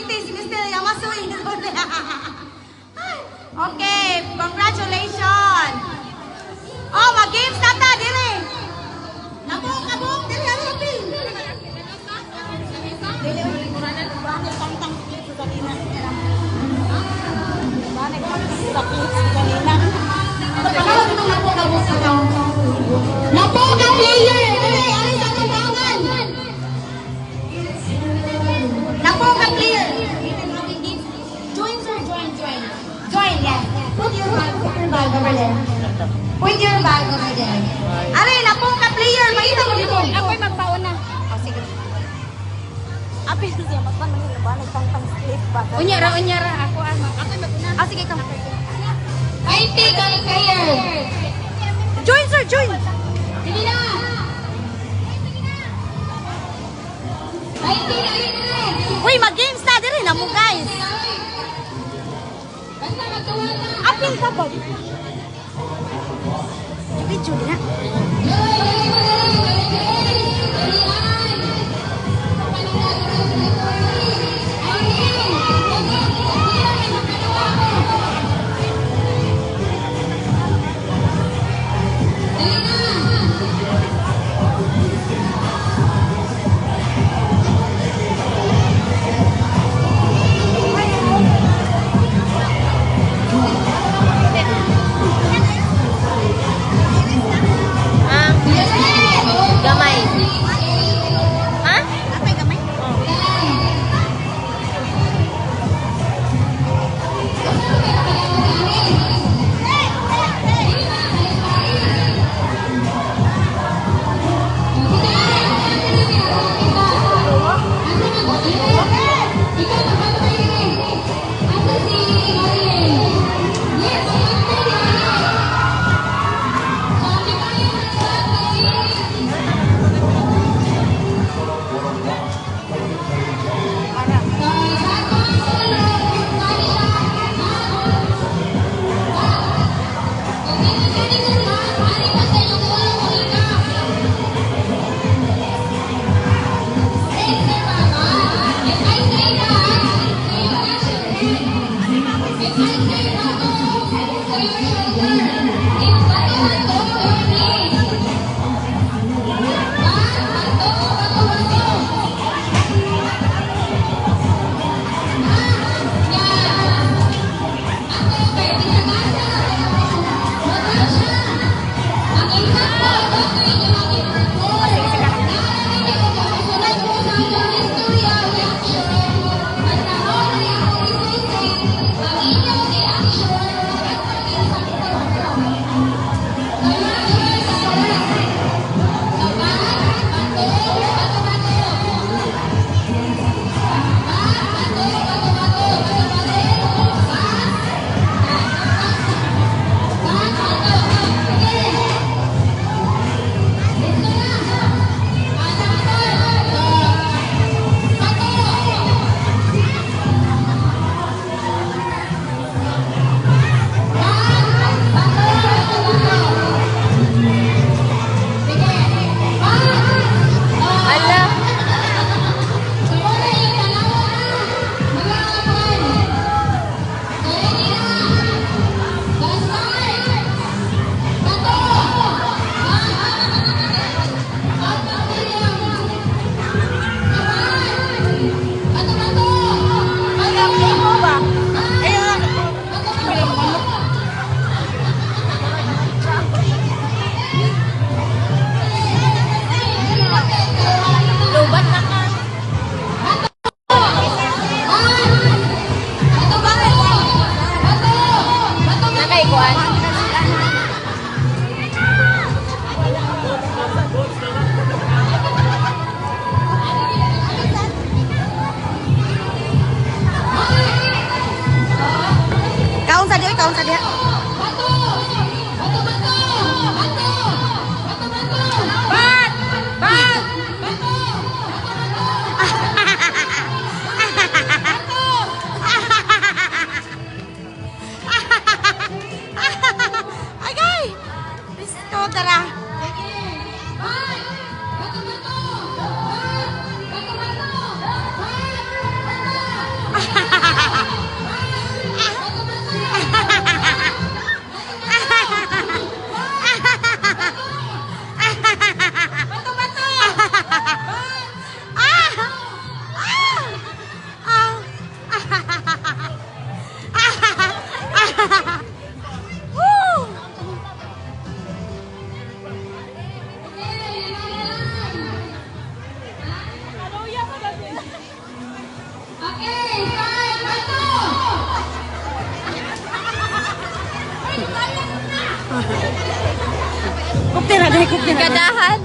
si Mr. Yamasui. Okay, congratulations. Oh, mag-games na ta, dire. Nabong, dire, happy. Dili, ulit-uranan, banay pang-tang sa kanina. Banay pang-tang sa kanina. Pagkakalang itong nabong sa taong. Nabong ka player! Dire, alis sa tubangan. Nabong ka player! Join, sir, join. Join, yes. Put your bag over there. Put your bag over there. Are, napong ka player. Makita mo dito. Ako'y magpauna. Oh, sige. Apil siya, magpauna nila ba? Nagtang-tang split ba? Unyara. Ako ano. Ako'y magpauna. Oh, sige, ikaw. I take a player. Join, sir, join. Sige na. I take a player. Uy, mag-games na din rin mo, guys. Apil ka ba? Video na. Gamay. Ha? Apay gamay? Kaon sa diha. Kuptira dahil kuptira. Gadahan.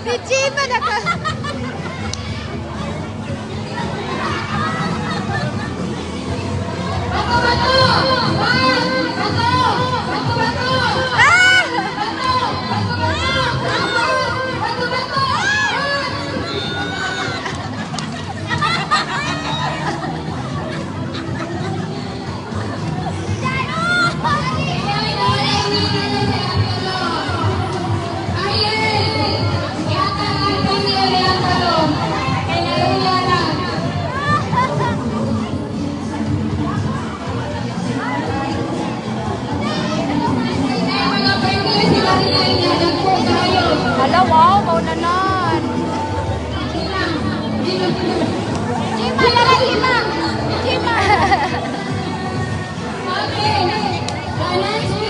Bichima na ka. Hala, wow, maunanan. Jima, dala, Jima. Jima. Okay.